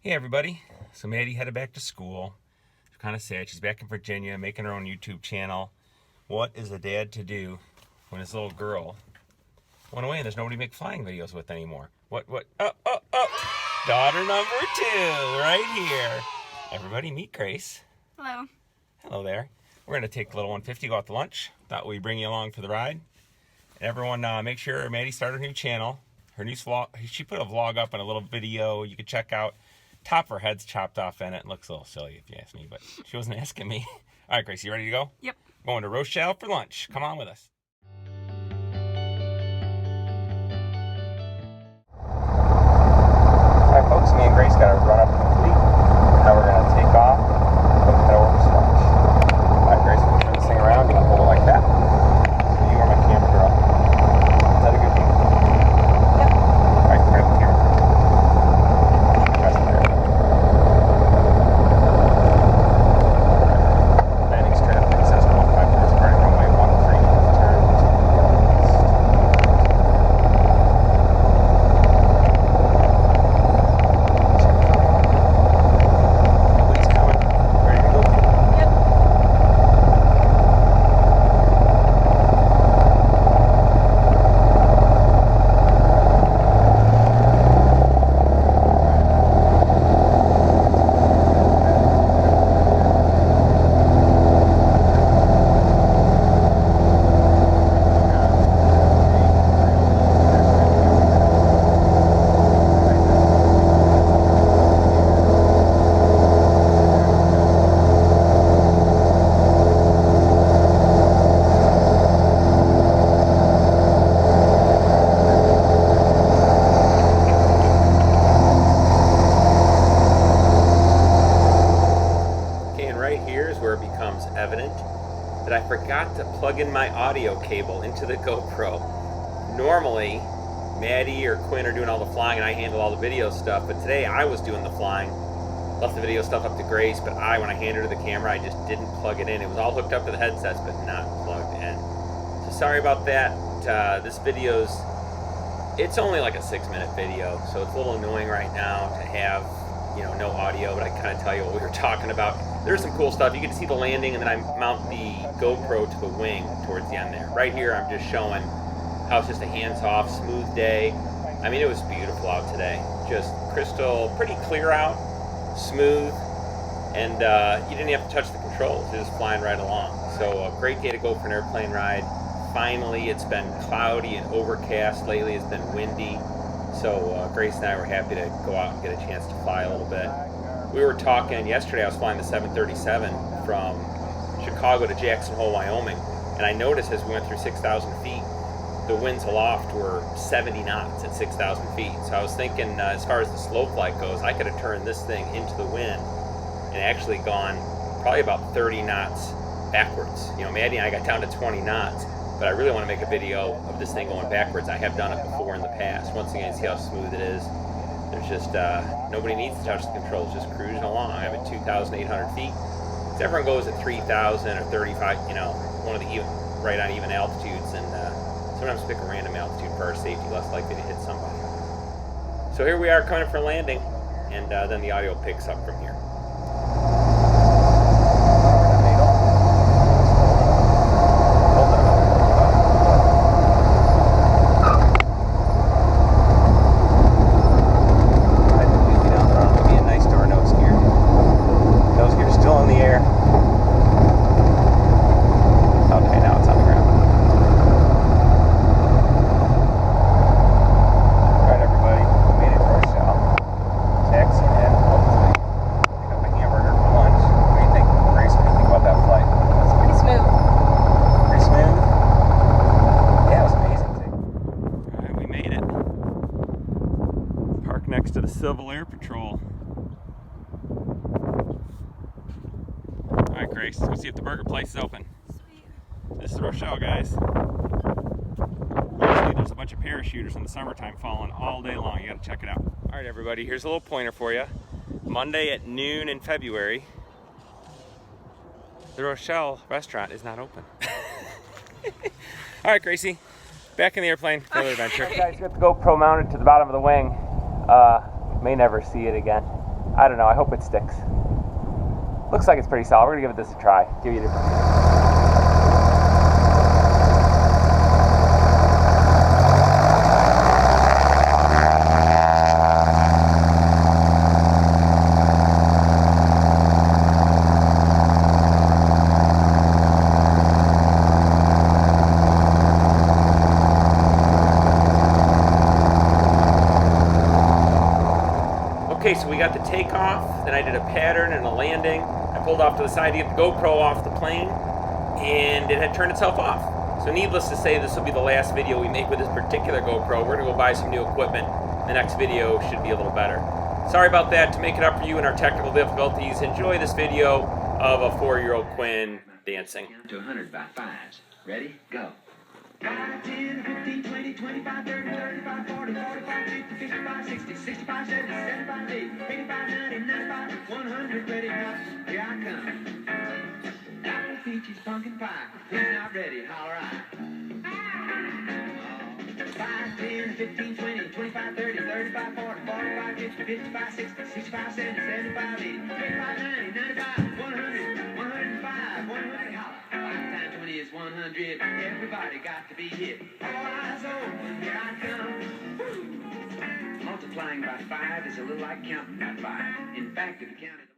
Hey everybody, so Maddie headed back to school. She's kind of sad. She's back in Virginia making her own YouTube channel. What is a dad to do when his little girl went away and there's nobody to make flying videos with anymore? What? Oh! Daughter number 2 right here. Everybody meet Grace. Hello. Hello there. We're going to take the little 150, go out to lunch. Thought we'd bring you along for the ride. And everyone make sure Maddie started her new channel. Her new vlog, she put a vlog up and a little video you could check out. Top of her head's chopped off in it. It looks a little silly if you ask me, but she wasn't asking me. All right, Gracie, you ready to go? Yep. Going to Rochelle for lunch. Come on with us. All right, folks, me and Grace got our run up complete. Now we're going to take off and head over for some lunch. All right, Grace, we'll turn this thing around. You can hold it like that. So you are my camera girl. Is that a good deal? Yep. All right, grab the camera. Where it becomes evident that I forgot to plug in my audio cable into the GoPro. Normally, Maddie or Quinn are doing all the flying and I handle all the video stuff, but today I was doing the flying. Left the video stuff up to Grace, but when I handed her the camera, I just didn't plug it in. It was all hooked up to the headsets, but not plugged in. So sorry about that. This video's, it's only like a 6-minute video, so it's a little annoying right now to have, no audio, but I kind of tell you what we were talking about. There's some cool stuff. You can see the landing, and then I mount the GoPro to the wing towards the end there. Right here, I'm just showing how it's just a hands-off, smooth day. I mean, it was beautiful out today. Just crystal, pretty clear out, smooth, and you didn't have to touch the controls. It was flying right along. So a great day to go for an airplane ride. Finally, it's been cloudy and overcast. Lately, it's been windy. So Grace and I were happy to go out and get a chance to fly a little bit. We were talking yesterday. I was flying the 737 from Chicago to Jackson Hole, Wyoming, and I noticed as we went through 6,000 feet, the winds aloft were 70 knots at 6,000 feet. So I was thinking, as far as the slow flight goes, I could have turned this thing into the wind and actually gone probably about 30 knots backwards. Maddie and I got down to 20 knots, but I really want to make a video of this thing going backwards. I have done it before in the past. Once again, see how smooth it is. There's just, nobody needs to touch the controls, just cruising along. I'm at 2,800 feet. So everyone goes at 3,000 or 35, one of the right on even altitudes, and sometimes pick a random altitude for our safety, less likely to hit somebody. So here we are coming for landing, and then the audio picks up from here. Next to the Civil Air Patrol. All right, Grace, let's see if the burger place is open. Sweet. This is Rochelle, guys. Usually there's a bunch of parachuters in the summertime falling all day long. You gotta check it out. All right, everybody, here's a little pointer for you. Monday at noon in February, the Rochelle restaurant is not open. All right, Gracie, back in the airplane for another adventure. Guys, got the GoPro mounted to the bottom of the wing. May never see it again. I don't know. I hope it sticks. Looks like it's pretty solid. We're gonna give this a try. Give you a different. Okay, so we got the takeoff, then I did a pattern and a landing. I pulled off to the side to get the GoPro off the plane, and it had turned itself off. So needless to say, this will be the last video we make with this particular GoPro. We're gonna go buy some new equipment. The next video should be a little better. Sorry about that. To make it up for you and our technical difficulties, enjoy this video of a 4-year-old Quinn dancing. To 100 by 5s. Ready? Go. 5, 10, 15, 20, 25, 30, 35, 40, 45, 50, 55, 60, 65, 70, 75, 80, 85, 90, 95, 100, ready, now, here I come. Apple, peaches, pumpkin pie, who's not ready, holler I. 5, 10, 15, 20, 25, 30, 35, 40, 45, 50, 55, 60, 65, 70, 75, 80, 85, 90, 95, 100, 105, 100, holler. 5 times 20 is 100. Everybody got to be hit. All eyes open, here I come. Woo! Multiplying by 5 is a little like counting by 5. In fact, if you counted